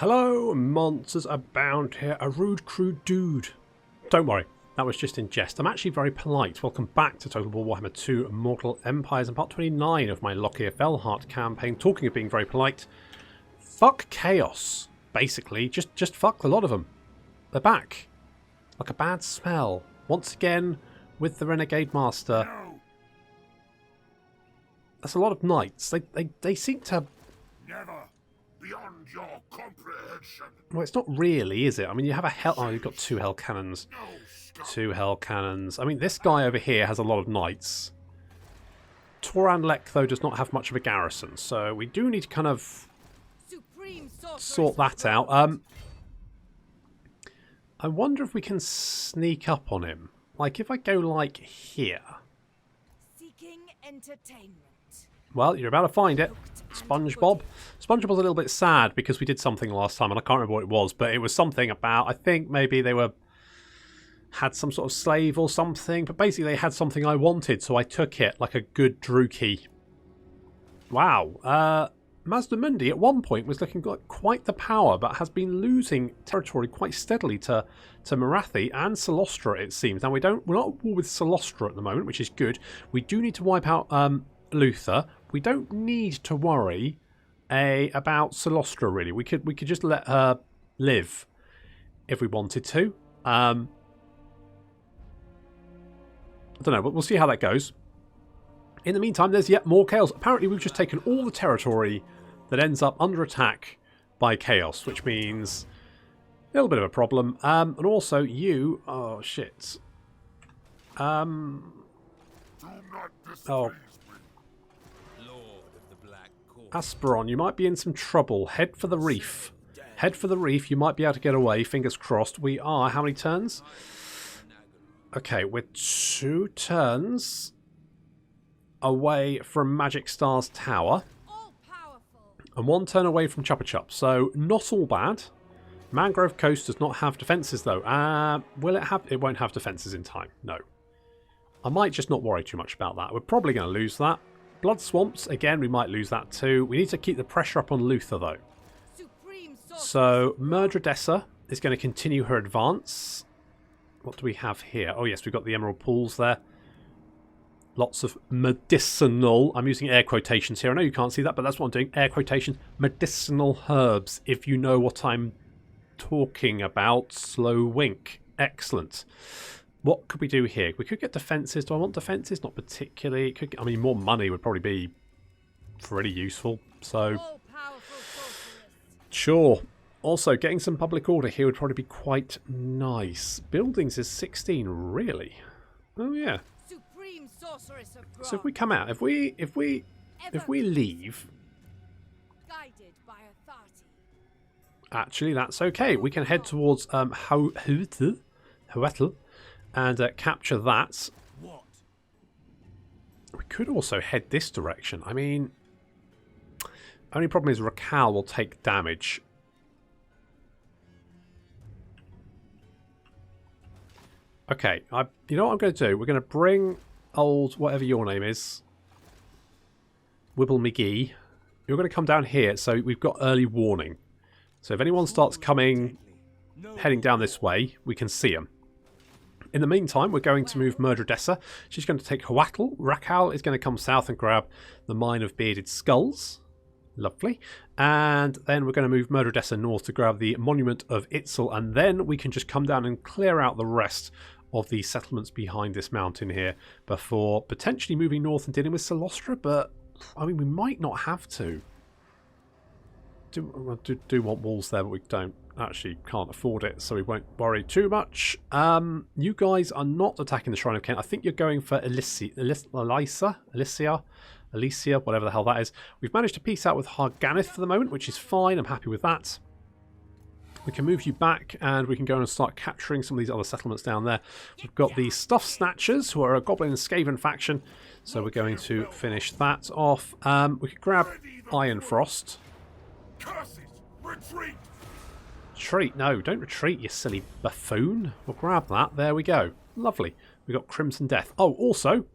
Hello, monsters abound here. A rude, crude dude. Don't worry, that was just in jest. I'm actually very polite. Welcome back to Total War Warhammer 2 Mortal Empires and part 29 of my Lokhir Fellheart Campaign. Talking of being very polite, fuck chaos. Basically, just fuck a lot of them. They're back. Like a bad smell. Once again, with the Renegade Master. That's a lot of knights. They seem to... Never beyond your comprehension. Well, it's not really, is it? I mean, you have a hell... Oh, you've got two hell cannons. No scope. Two hell cannons. I mean, this guy over here has a lot of knights. Toran Lek, though, does not have much of a garrison, so we do need to kind of sort that out. I wonder if we can sneak up on him. Like, if I go, like, here. Seeking entertainment. Well, you're about to find it. SpongeBob. SpongeBob's a little bit sad because we did something last time, and I can't remember what it was, but it was something about, I think maybe they had some sort of slave or something, but basically they had something I wanted, so I took it like a good Druki. Wow. Mazdamundi at one point was looking like quite the power, but has been losing territory quite steadily to Marathi and Solostra, it seems. Now we're not at war with Solostra at the moment, which is good. We do need to wipe out Lothir. We don't need to worry about Solostra, really. We could just let her live if we wanted to. I don't know, but we'll see how that goes. In the meantime, there's yet more chaos. Apparently, we've just taken all the territory that ends up under attack by chaos, which means a little bit of a problem. And also, you... Oh, shit. Do not Oh. displease me. Asperon, you might be in some trouble. Head for the reef. Head for the reef. You might be able to get away. Fingers crossed. We are... How many turns? Okay, we're 2 turns away from Magic Star's tower. And 1 turn away from Chupa Chup. So, not all bad. Mangrove Coast does not have defences, though. Will it have... It won't have defences in time. No. I might just not worry too much about that. We're probably going to lose that. Blood Swamps, again, we might lose that too. We need to keep the pressure up on Lothir, though. So, Murdredessa is going to continue her advance. What do we have here? Oh, yes, we've got the Emerald Pools there. Lots of medicinal, I'm using air quotations here. I know you can't see that, but that's what I'm doing. Air quotations. Medicinal herbs, if you know what I'm talking about. Slow wink. Excellent. What could we do here? We could get defences. Do I want defences? Not particularly. I mean, more money would probably be pretty useful. So, sure. Also, getting some public order here would probably be quite nice. Buildings is 16, really? Oh yeah. So if we come out, if we leave, actually that's okay. We can head towards Huetl and capture that. We could also head this direction. I mean, only problem is Rakal will take damage. Okay, you know what I'm going to do? We're going to bring old, whatever your name is, Wibble McGee. You're going to come down here, so we've got early warning. So if anyone starts coming, heading down this way, we can see them. In the meantime, we're going to move Murdredessa. She's going to take Huatl. Rakal is going to come south and grab the Mine of Bearded Skulls. Lovely. And then we're going to move Murdredessa north to grab the Monument of Itzel, and then we can just come down and clear out the rest of the settlements behind this mountain here before potentially moving north and dealing with Solostra, but I mean, we might not have to. Do want walls there, but we don't actually can't afford it, so we won't worry too much. You guys are not attacking the Shrine of Kent. I think you're going for Alicia, whatever the hell that is. We've managed to peace out with Harganeth for the moment, which is fine. I'm happy with that. We can move you back and we can go and start capturing some of these other settlements down there. We've got the Stuff Snatchers, who are a Goblin and Skaven faction, so we're going to finish that off. We could grab Iron Frost. Curses! Retreat! Retreat? No, don't retreat, you silly buffoon. We'll grab that. There we go. Lovely. We've got Crimson Death. Oh, also,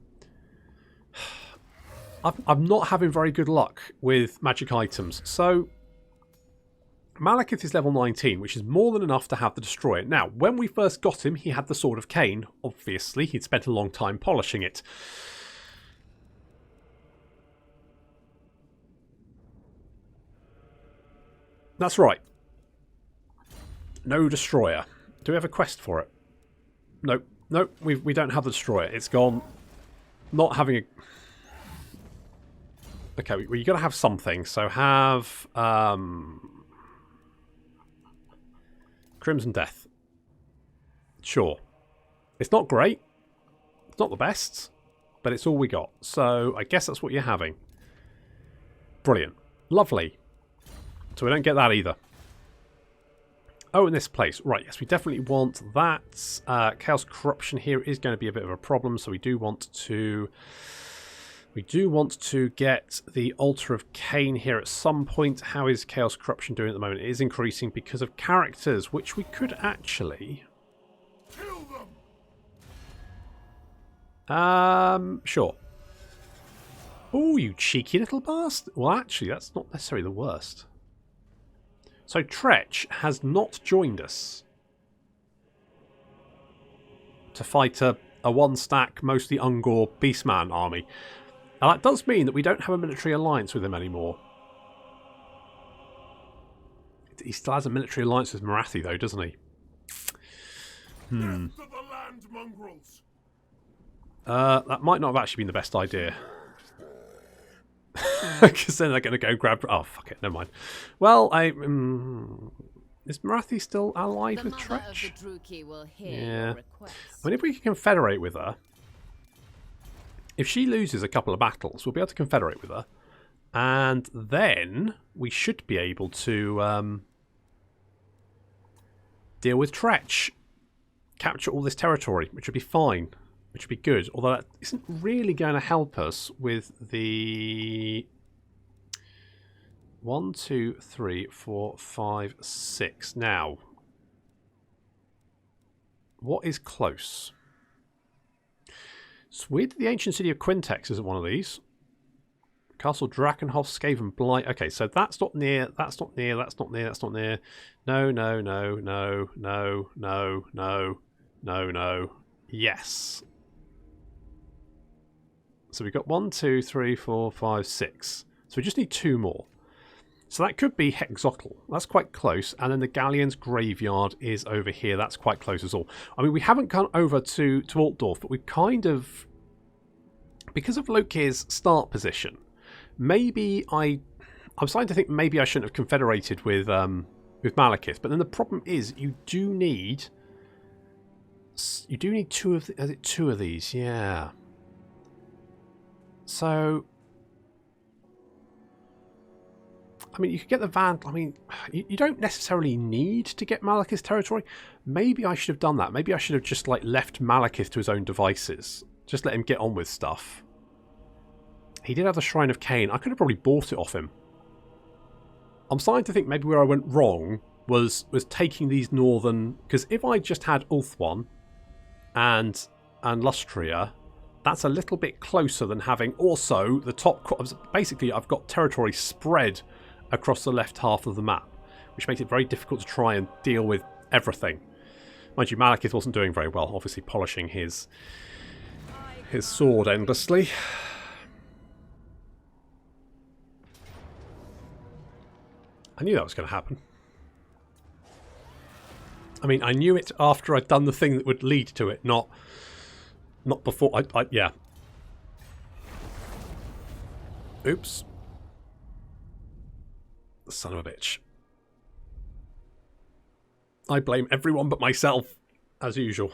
I'm not having very good luck with magic items. So Malekith is level 19, which is more than enough to have the Destroyer. Now, when we first got him, he had the Sword of Cain. Obviously, he'd spent a long time polishing it. That's right. No Destroyer. Do we have a quest for it? Nope. Nope, we don't have the Destroyer. It's gone. Not having a... Okay, well, you've got to have something. So have... Crimson Death. Sure. It's not great. It's not the best. But it's all we got. So I guess that's what you're having. Brilliant. Lovely. So we don't get that either. Oh, in this place. Right, yes, we definitely want that. Chaos Corruption here is going to be a bit of a problem, so we do want to... We do want to get the Altar of Cain here at some point. How is Chaos Corruption doing at the moment? It is increasing because of characters, which we could actually... Kill them. Sure. Oh, you cheeky little bastard. Well, actually, that's not necessarily the worst. So Tretch has not joined us to fight a one-stack, mostly Ungor Beastman army. Now that does mean that we don't have a military alliance with him anymore. He still has a military alliance with Marathi, though, doesn't he? Death to the land mongrels. That might not have actually been the best idea. Because then they're going to go grab... Oh, fuck it, never mind. Well, is Marathi still allied with Tretch? Yeah. I mean, if we can confederate with her... If she loses a couple of battles, we'll be able to confederate with her. And then we should be able to deal with Tretch. Capture all this territory, which would be fine. Which would be good. Although that isn't really going to help us with the... 1, 2, 3, 4, 5, 6. Now, what is close? It's weird that the ancient city of Quintex isn't one of these. Castle Drakenhof, Skaven Blight. Okay, so that's not near, that's not near, that's not near, that's not near. No, no, no, no, no, no, no, no, no. Yes. So we've got 1, 2, 3, 4, 5, 6. So we just need 2 more. So that could be Hexotl. That's quite close. And then the Galleon's Graveyard is over here. That's quite close as well. I mean, we haven't gone over to Altdorf, but we've kind of... Because of Lokhir's start position, maybe I'm starting to think maybe I shouldn't have confederated with Malekith. But then the problem is you do need 2 of... Is it 2 of these? Yeah. So... I mean, you could get the van... I mean, you don't necessarily need to get Malekith's territory. Maybe I should have done that. Maybe I should have just, like, left Malekith to his own devices. Just let him get on with stuff. He did have the Shrine of Cain. I could have probably bought it off him. I'm starting to think maybe where I went wrong was taking these northern... Because if I just had Ulthuan and Lustria, that's a little bit closer than having also the top... Basically, I've got territory spread across the left half of the map, which makes it very difficult to try and deal with everything. Mind you, Malekith wasn't doing very well, obviously polishing his sword endlessly. I knew that was going to happen. I mean, I knew it after I'd done the thing that would lead to it, not before. Yeah. Oops. Son of a bitch. I blame everyone but myself, as usual.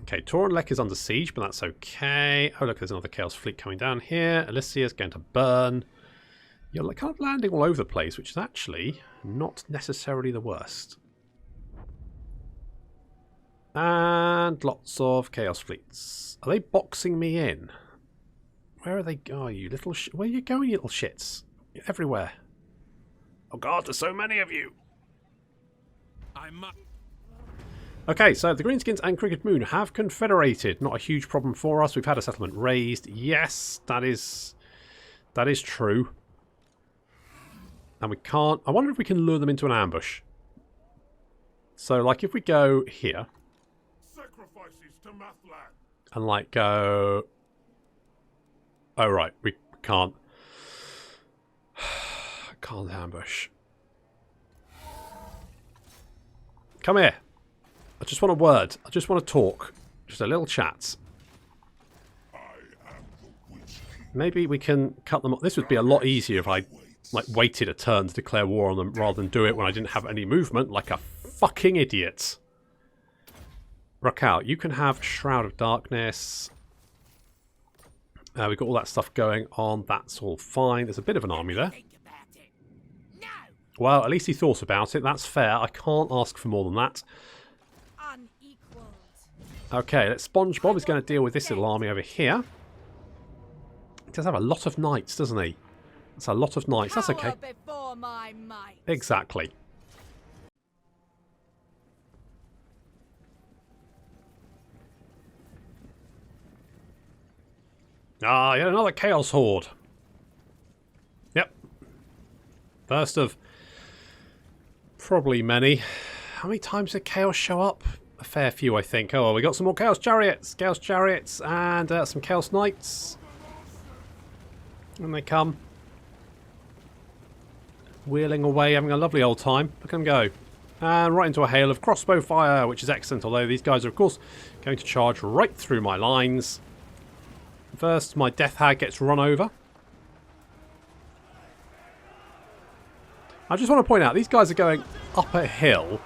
Okay, Torrenlek is under siege, but that's okay. Oh, look, there's another Chaos Fleet coming down here. Alicia's going to burn. You're kind of landing all over the place, which is actually not necessarily the worst. And lots of Chaos Fleets. Are they boxing me in? Where are they going, you little where are you going, you little shits? You're everywhere. Oh god, there's so many of you. Okay, so the Greenskins and Crooked Moon have confederated. Not a huge problem for us. We've had a settlement raised. Yes, that is That is true. And we can't... I wonder if we can lure them into an ambush. So, like, if we go here... Sacrifices to Mathlan. And, like, go... Oh, right. We can't. Can't ambush. Come here. I just want a word. I just want to talk. Just a little chat. Maybe we can cut them off. This would be a lot easier if I like waited a turn to declare war on them rather than do it when I didn't have any movement like a fucking idiot. Raquel, you can have Shroud of Darkness. We've got all that stuff going on. That's all fine. There's a bit of an army there. Well, at least he thought about it. That's fair. I can't ask for more than that. Okay, let's SpongeBob is going to deal with this little army over here. He does have a lot of knights, doesn't he? That's a lot of knights. That's okay. Exactly. Ah, yet another Chaos Horde. Yep. First of probably many. How many times did Chaos show up? A fair few, I think. Oh, well, we got some more Chaos Chariots. Chaos Chariots and some Chaos Knights. And they come. Wheeling away, having a lovely old time. Look at them go. And right into a hail of crossbow fire, which is excellent. Although these guys are, of course, going to charge right through my lines. First, my Death Hag gets run over. I just want to point out, these guys are going up a hill.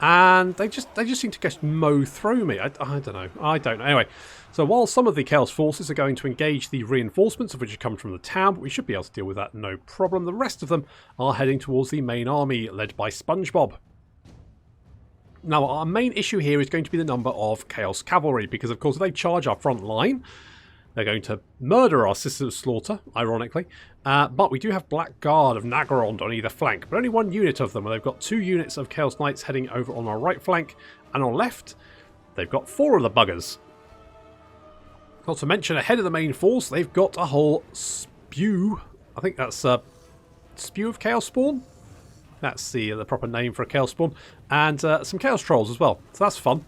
And they just seem to just mow through me. I don't know. I don't know. Anyway, so while some of the Chaos forces are going to engage the reinforcements of which have come from the town, but we should be able to deal with that no problem, the rest of them are heading towards the main army led by SpongeBob. Now, our main issue here is going to be the number of Chaos Cavalry, because of course if they charge our front line, they're going to murder our Sisters of Slaughter, ironically. But we do have Black Guard of Nagarond on either flank, but only one unit of them. They've got 2 units of Chaos Knights heading over on our right flank, and on left, they've got 4 of the buggers. Not to mention, ahead of the main force, they've got a whole spew. I think that's a spew of Chaos Spawn. That's the proper name for a Chaos Spawn. And some Chaos Trolls as well, so that's fun.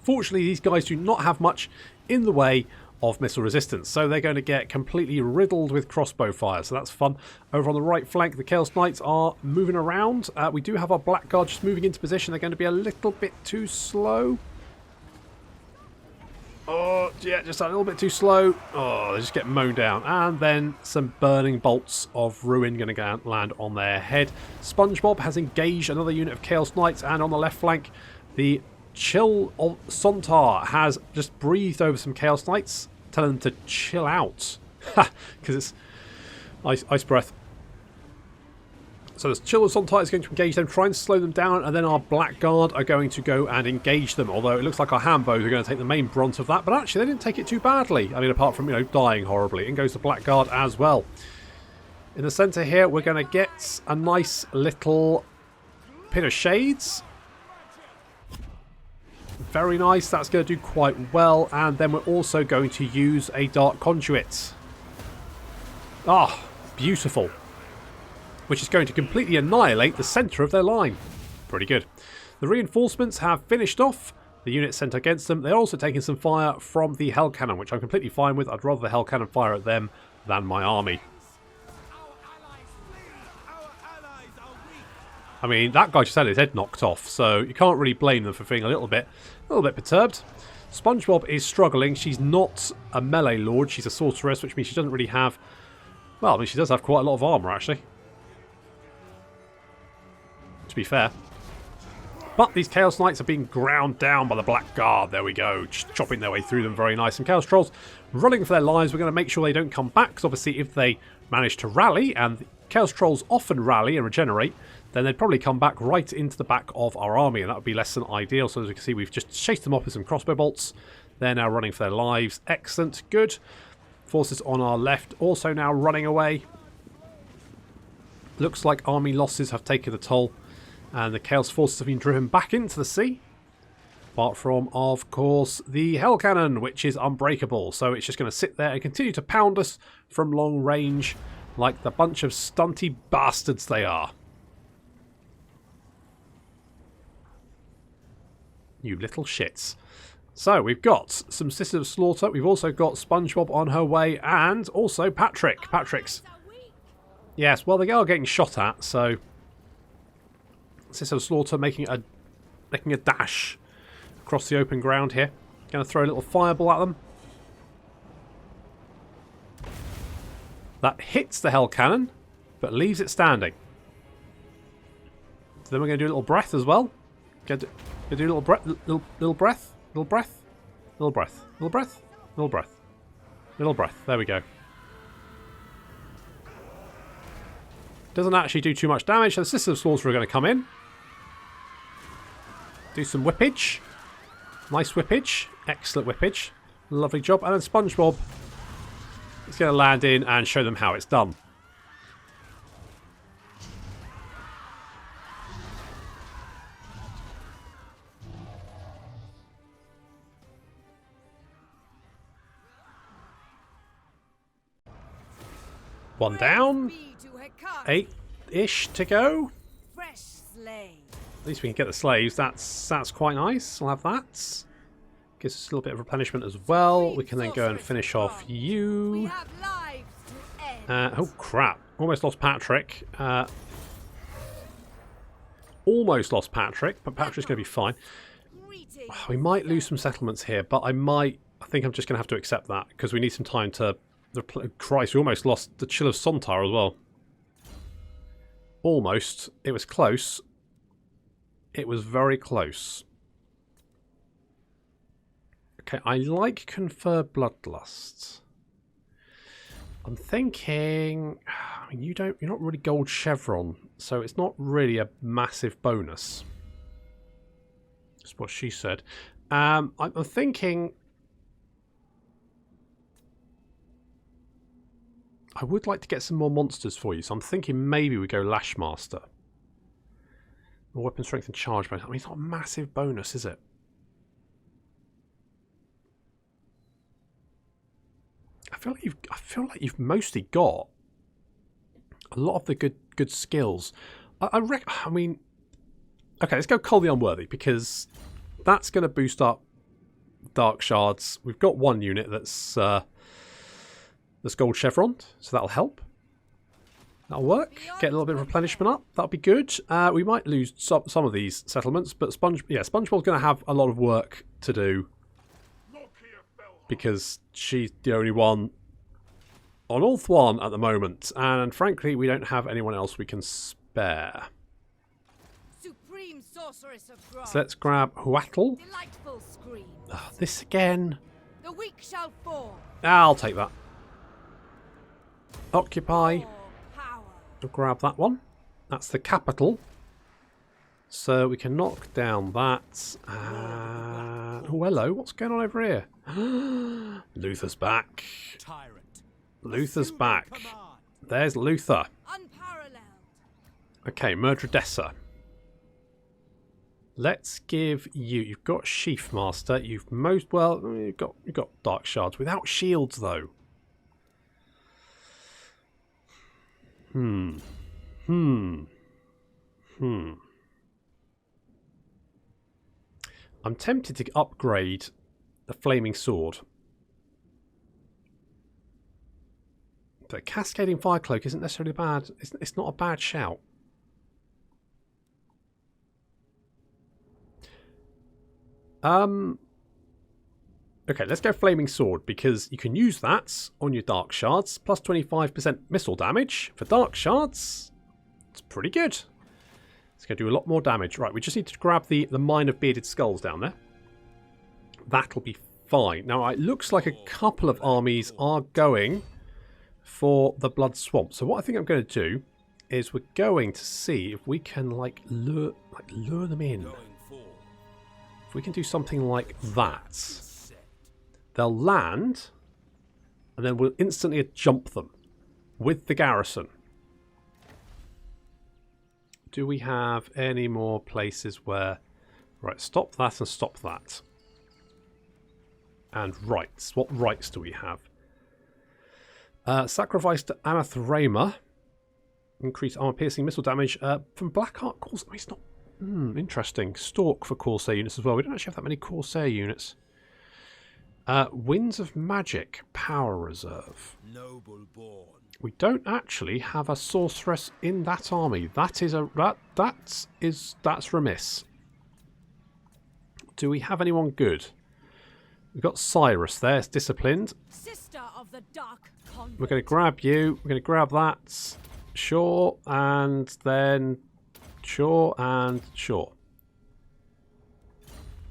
Fortunately, these guys do not have much in the way of missile resistance, so they're going to get completely riddled with crossbow fire, so that's fun. Over on the right flank, the Chaos Knights are moving around. We do have our Black Guard just moving into position. They're going to be a little bit too slow. Oh, yeah, just a little bit too slow. Oh, they just get mown down. And then some burning bolts of ruin going to land on their head. SpongeBob has engaged another unit of Chaos Knights, and on the left flank, the Chill of Sontar has just breathed over some Chaos Knights, telling them to chill out. Ha! Because it's ice breath. So the Chill of Sontar is going to engage them, try and slow them down, and then our Black Guard are going to go and engage them. Although it looks like our Hambos are going to take the main brunt of that, but actually they didn't take it too badly. I mean, apart from, you know, dying horribly. In goes the Black Guard as well. In the centre here, we're going to get a nice little pit of shades. Very nice, that's going to do quite well. And then we're also going to use a Dark Conduit. Ah, beautiful. Which is going to completely annihilate the centre of their line. Pretty good. The reinforcements have finished off the units sent against them. They're also taking some fire from the Hell Cannon, which I'm completely fine with. I'd rather the Hell Cannon fire at them than my army. I mean, that guy just had his head knocked off, so you can't really blame them for feeling a little bit perturbed. SpongeBob is struggling. She's not a melee lord. She's a sorceress, which means she doesn't really have... Well, I mean, she does have quite a lot of armour, actually. To be fair. But these Chaos Knights are being ground down by the Black Guard. There we go. Just chopping their way through them. Very nice. Some Chaos Trolls running for their lives. We're going to make sure they don't come back, because obviously if they manage to rally, and Chaos Trolls often rally and regenerate, then they'd probably come back right into the back of our army, and that would be less than ideal. So as you can see, we've just chased them off with some crossbow bolts. They're now running for their lives. Excellent. Good. Forces on our left also now running away. Looks like army losses have taken a toll, and the Chaos forces have been driven back into the sea. Apart from, of course, the Hell Cannon, which is unbreakable. So it's just going to sit there and continue to pound us from long range like the bunch of stunty bastards they are. You little shits. So we've got some Sisters of Slaughter. We've also got SpongeBob on her way, and also Patrick. Patrick's. Yes, well, they are getting shot at, so Sisters of Slaughter making a dash across the open ground here. Going to throw a little fireball at them. That hits the Hell Cannon, but leaves it standing. So then we're going to do a little breath as well. Going to do a little breath, little breath, little breath, little breath, little breath, little breath, little breath. There we go. Doesn't actually do too much damage. So the Sisters of Slaughter are going to come in. Do some whippage. Nice whippage. Excellent whippage. Lovely job. And then SpongeBob is going to land in and show them how it's done. One down. 8-ish to go. At least we can get the slaves. That's quite nice. I'll have that. Gives us a little bit of replenishment as well. We can then go and finish off you. Oh crap. Almost lost Patrick. Almost lost Patrick, but Patrick's going to be fine. Oh, we might lose some settlements here, but I think I'm just going to have to accept that because we need some time to... Christ, we almost lost the Chill of Sontar as well. Almost. It was close. It was very close. Okay, I like Confer Bloodlust. I'm thinking... I mean, you're not really Gold Chevron, so it's not really a massive bonus. That's what she said. I'm thinking... I would like to get some more monsters for you, so I'm thinking maybe we go Lashmaster. Weapon strength and charge bonus. I mean, it's not a massive bonus, is it? I feel like you've mostly got a lot of the good skills. I mean, okay, let's go Cull the Unworthy because that's going to boost up Dark Shards. We've got one unit that's Gold Chevron, so that'll help. That'll work. Get a little bit of replenishment up. That'll be good. We might lose some of these settlements, but SpongeBob's going to have a lot of work to do because she's the only one on Ulth 1 at the moment, and frankly, we don't have anyone else we can spare. So let's grab Huatl. Oh, this again. The weak shall fall. I'll take that. Occupy. We'll grab that one. That's the capital. So we can knock down that. Oh, hello. What's going on over here? Luther's back. Luther's back. There's Luther. Okay, Murdredessa. Let's give you... You've got Sheaf Master. You've got Dark Shards. Without shields, though. I'm tempted to upgrade the Flaming Sword. But Cascading Fire Cloak isn't necessarily bad. It's not a bad shout. Okay, let's go Flaming Sword, because you can use that on your Dark Shards. Plus 25% missile damage for Dark Shards. It's pretty good. It's going to do a lot more damage. Right, we just need to grab the Mine of Bearded Skulls down there. That'll be fine. Now, it looks like a couple of armies are going for the Blood Swamp. So what I think I'm going to do is we're going to see if we can lure them in. If we can do something like that. They'll land, and then we'll instantly jump them with the garrison. Do we have any more places where Right, stop that and stop that. And rights. What rights do we have? Sacrifice to Anathrema. Increase armor piercing missile damage from Black Ark Corsair. It's not... interesting. Stalk for Corsair units as well. We don't actually have that many Corsair units. Winds of Magic. Power Reserve. Noble born. We don't actually have a sorceress in that army. That is a... That's remiss. Do we have anyone good? We've got Cyrus there. It's disciplined. Sister of the Dark Convent. We're going to grab you. We're going to grab that. Sure. And then... Sure and sure.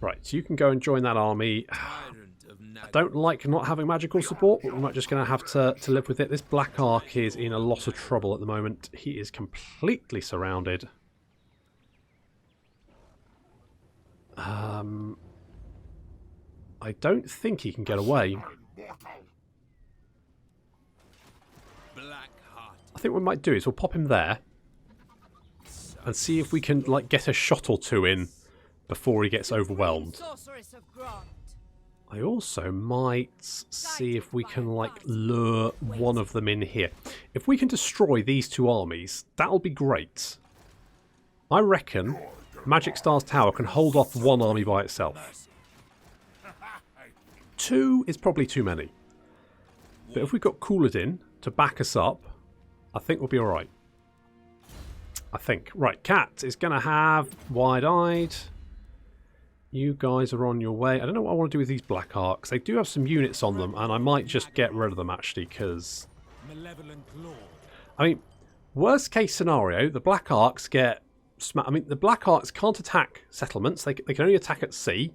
Right, so you can go and join that army. I don't like not having magical support, but we're not just going to have to live with it. This Black Ark is in a lot of trouble at the moment. He is completely surrounded. I don't think he can get away. I think what we might do is we'll pop him there and see if we can like get a shot or two in before he gets overwhelmed. I also might see if we can like lure one of them in here. If we can destroy these two armies, that'll be great. I reckon Magic Star's Tower can hold off one army by itself. Two is probably too many. But if we've got Couladin to back us up, I think we'll be alright. I think. Right, Cat is going to have Wide-Eyed. You guys are on your way. I don't know what I want to do with these Black Arks. They do have some units on them, and I might just get rid of them, actually, because... I mean, worst case scenario, the Black Arks get... I mean, the Black Arks can't attack settlements. They can only attack at sea,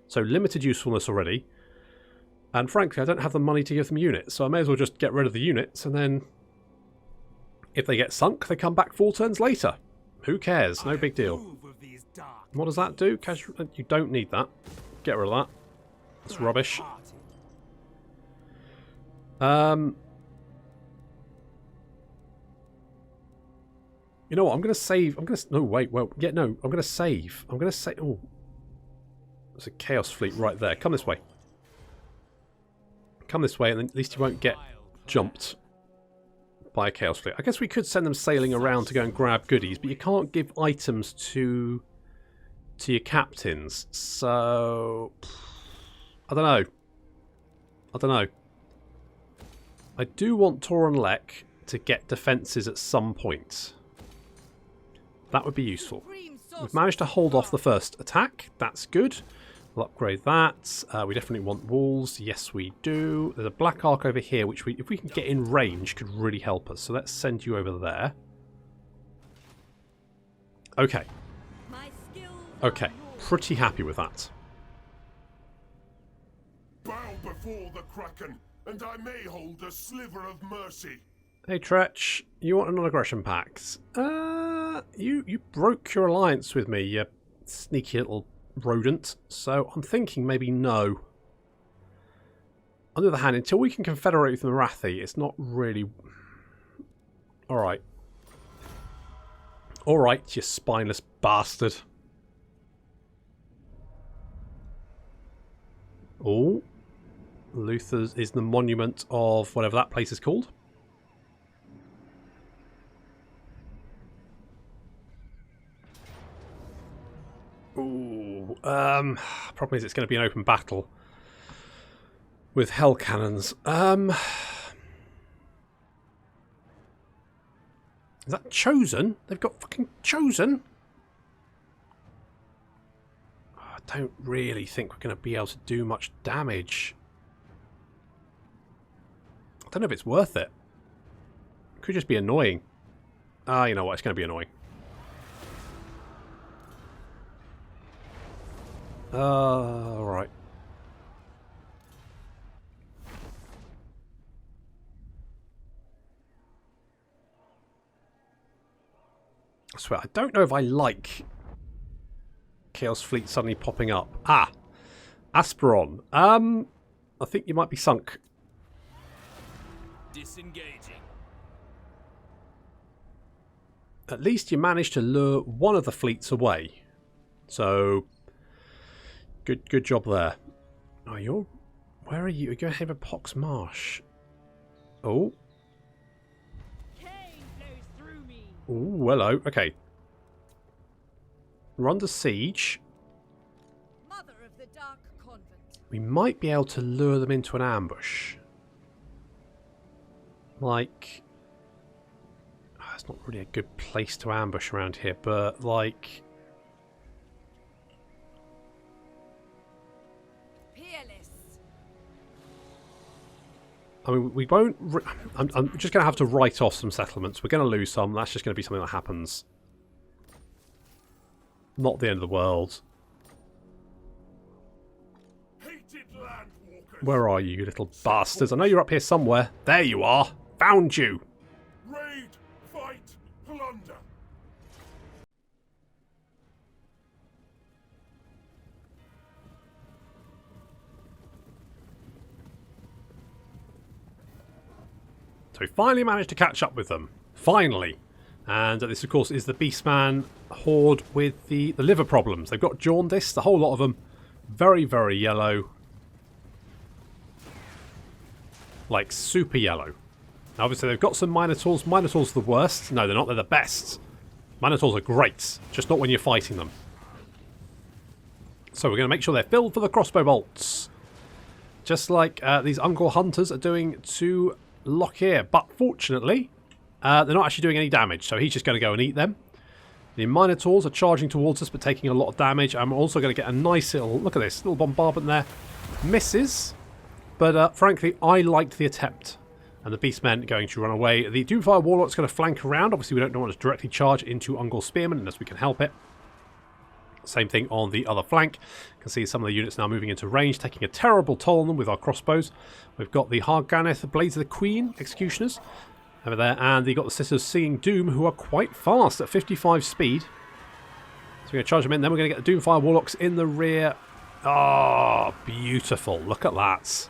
so limited usefulness already. And frankly, I don't have the money to give them units, so I may as well just get rid of the units, and then... if they get sunk, they come back 4 turns later. Who cares? No big deal. What does that do? You don't need that. Get rid of that. That's rubbish. You know what? I'm going to save. No, wait. Well, yeah, no. I'm going to save. I'm going to say... Oh. There's a Chaos Fleet right there. Come this way. Come this way, and then at least you won't get jumped by a Chaos Fleet. I guess we could send them sailing around to go and grab goodies, but you can't give items to your captains. So... I don't know. I do want Toron Lek to get defences at some point. That would be useful. We've managed to hold off the first attack. That's good. We'll upgrade that. We definitely want walls. Yes, we do. There's a Black Ark over here, which if we can get in range, could really help us. So let's send you over there. Okay. Okay. Pretty happy with that. Bow before the Kraken, and I may hold a sliver of mercy. Hey Tretch, you want a non-aggression pact? You broke your alliance with me, you sneaky little rodent. So I'm thinking maybe no. On the other hand, until we can confederate with the Marathi, it's not really... Alright. Alright, you spineless bastard. Oh. Luther's is the monument of whatever that place is called. Ooh. Problem is it's going to be an open battle with hell cannons. Is that Chosen? They've got fucking Chosen? I don't really think we're going to be able to do much damage. I don't know if it's worth it. It could just be annoying. You know what? It's going to be annoying. Alright. I swear, I don't know if I like Chaos Fleet suddenly popping up. Asperon. I think you might be sunk. Disengaging. At least you managed to lure one of the fleets away. So, Good job there. Oh, you're... Where are you? You're going to have a Pox Marsh. Oh. Oh, hello. Okay. We're under siege. Mother of the Dark Convent. We might be able to lure them into an ambush. Like... it's not really a good place to ambush around here, but like... I mean, we won't... I'm just going to have to write off some settlements. We're going to lose some. That's just going to be something that happens. Not the end of the world. Where are you, you little bastards? I know you're up here somewhere. There you are. Found you. Raid, fight, plunder. So we finally managed to catch up with them. Finally. And this, of course, is the Beastman horde with the liver problems. They've got jaundice, the whole lot of them. Very, very yellow. Like, super yellow. Now, obviously, they've got some Minotaurs. Minotaurs are the worst. No, they're not. They're the best. Minotaurs are great. Just not when you're fighting them. So we're going to make sure they're filled for the crossbow bolts. Just like these Ungor hunters are doing to Lokhir. But fortunately, they're not actually doing any damage. So he's just going to go and eat them. The Minotaurs are charging towards us but taking a lot of damage. I'm also going to get a nice little... Look at this. Little bombardment there. Misses. But frankly, I liked the attempt. And the Beastmen going to run away. The Doomfire Warlock's going to flank around. Obviously, we don't want to directly charge into Ungor Spearmen unless we can help it. Same thing on the other flank. You can see some of the units now moving into range, taking a terrible toll on them with our crossbows. We've got the Harganeth, the Blades of the Queen, Executioners over there. And you've got the Sisters Singing Doom, who are quite fast at 55 speed. So we're going to charge them in. Then we're going to get the Doomfire Warlocks in the rear. Oh, beautiful. Look at that.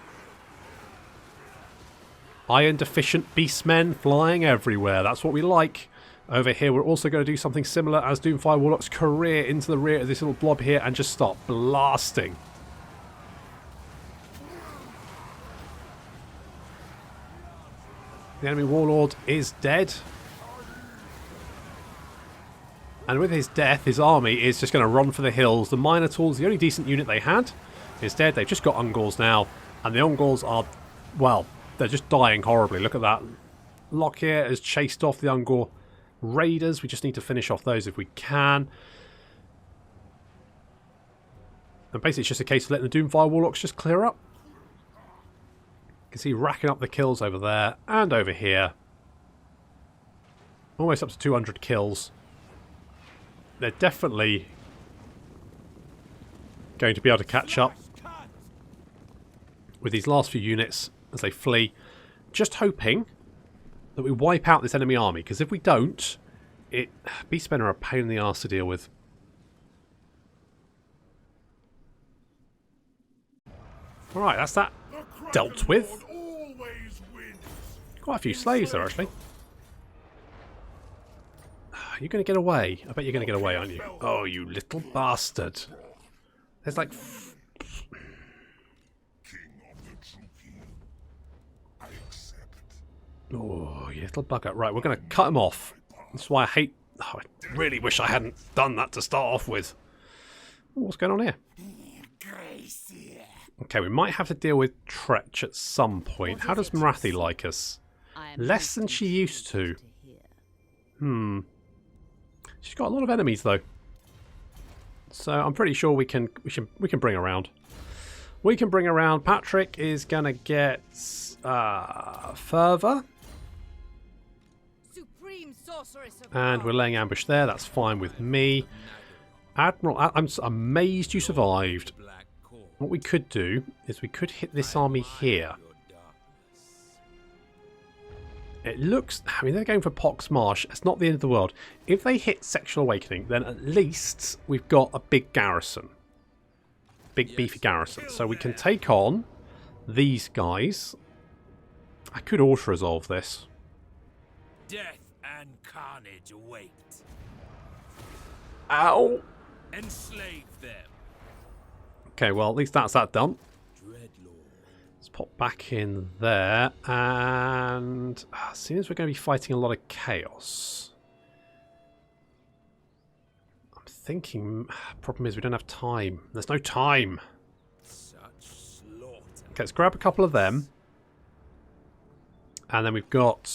Iron deficient Beastmen flying everywhere. That's what we like. Over here, we're also going to do something similar as Doomfire Warlocks career into the rear of this little blob here and just start blasting. The enemy Warlord is dead. And with his death, his army is just going to run for the hills. The Minotaurs, the only decent unit they had, is dead. They've just got Ungors now. And the Ungors are, well, they're just dying horribly. Look at that. Lokhir has chased off the Ungor Raiders. We just need to finish off those if we can. And basically it's just a case of letting the Doomfire Warlocks just clear up. You can see racking up the kills over there and over here. Almost up to 200 kills. They're definitely going to be able to catch up with these last few units as they flee. Just hoping that we wipe out this enemy army, because if we don't, Beastmen are a pain in the arse to deal with. Alright, that's that dealt with. Quite a few slaves there, actually. You're going to get away. I bet you're going to get away, aren't you? Oh, you little bastard. There's like... Oh, you little bugger. Right, we're going to cut him off. That's why I hate... Oh, I really wish I hadn't done that to start off with. What's going on here? Okay, we might have to deal with Tretch at some point. How does Marathi like us? Less than she used to. She's got a lot of enemies, though. So I'm pretty sure we can bring her around. We can bring her around. Patrick is going to get Fervor. And we're laying ambush there. That's fine with me. Admiral, I'm amazed you survived. What we could do is we could hit this army here. It looks... I mean, they're going for Pox Marsh. It's not the end of the world. If they hit Sexual Awakening, then at least we've got a big garrison. Big, beefy garrison. So we can take on these guys. I could auto-resolve this. Death and carnage await. Ow! Enslave them. Okay, well, at least that's that done. Let's pop back in there. And seeing as we're going to be fighting a lot of chaos, I'm thinking, problem is we don't have time. There's no time. Okay, let's grab a couple of them. And then we've got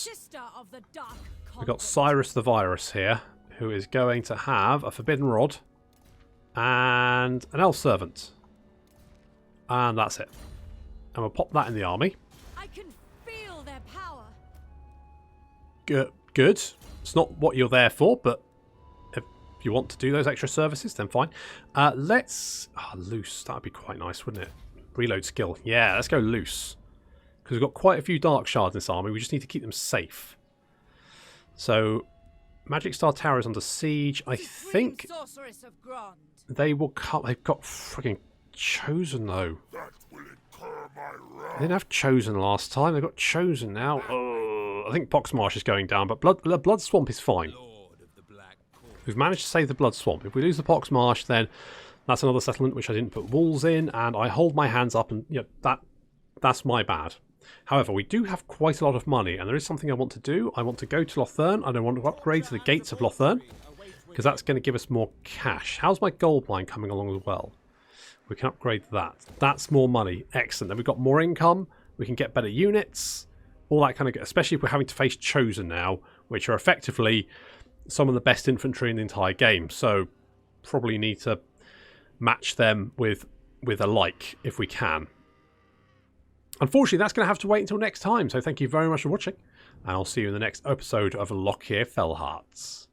Cyrus the Virus here, who is going to have a Forbidden Rod and an Elf Servant. And that's it. And we'll pop that in the army. I can feel their power. Good. It's not what you're there for, but if you want to do those extra services, then fine. Let's... loose. That would be quite nice, wouldn't it? Reload skill. Yeah, let's go loose. Because we've got quite a few Dark Shards in this army. We just need to keep them safe. So, Magic Star Tower is under siege. I think they will come. They've got freaking Chosen, though. They didn't have Chosen last time. They've got Chosen now. Oh, I think Poxmarsh is going down, but Blood Swamp is fine. We've managed to save the Blood Swamp. If we lose the Poxmarsh, then that's another settlement which I didn't put walls in, and I hold my hands up, and that's my bad. However, we do have quite a lot of money, and there is something I want to do. I want to go to Lothern, and I want to upgrade to the Gates of Lothern, because that's going to give us more cash. How's my gold mine coming along as well? We can upgrade that. That's more money. Excellent. Then we've got more income. We can get better units. All that kind of... Especially if we're having to face Chosen now, which are effectively some of the best infantry in the entire game. So, probably need to match them with a like, if we can. Unfortunately, that's going to have to wait until next time. So thank you very much for watching, and I'll see you in the next episode of Lokhir Fellheart.